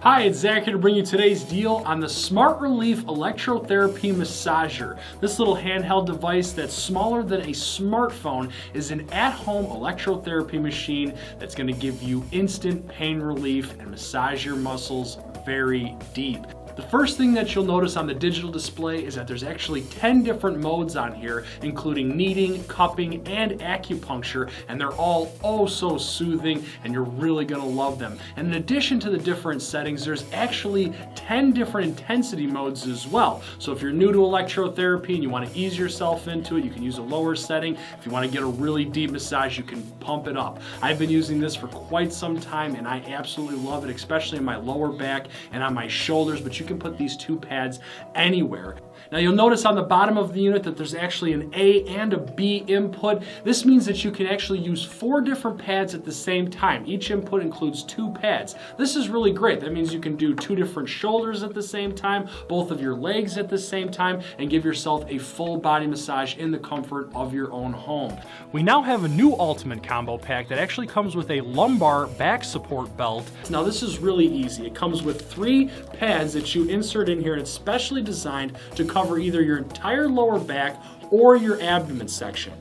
Hi, it's Zach here to bring you today's deal on the Smart Relief Electrotherapy Massager. This little handheld device that's smaller than a smartphone is an at-home electrotherapy machine that's going to give you instant pain relief and massage your muscles very deep. The first thing that you'll notice on the digital display is that there's actually 10 different modes on here, including kneading, cupping, and acupuncture, and they're all oh so soothing, and you're really gonna love them. And in addition to the different settings, there's actually 10 different intensity modes as well. So if you're new to electrotherapy and you want to ease yourself into it, you can use a lower setting. If you want to get a really deep massage, you can pump it up. I've been using this for quite some time, and I absolutely love it, especially in my lower back and on my shoulders, but you can put these two pads anywhere. Now you'll notice on the bottom of the unit that there's actually an A and a B input. This means that you can actually use 4 different pads at the same time. Each input includes 2 pads. This is really great. That means you can do 2 different shoulders at the same time, both of your legs at the same time, and give yourself a full body massage in the comfort of your own home. We now have a new Ultimate Combo Pack that actually comes with a lumbar back support belt. Now this is really easy. It comes with 3 pads that you insert in here, and it's specially designed to cover either your entire lower back or your abdomen section.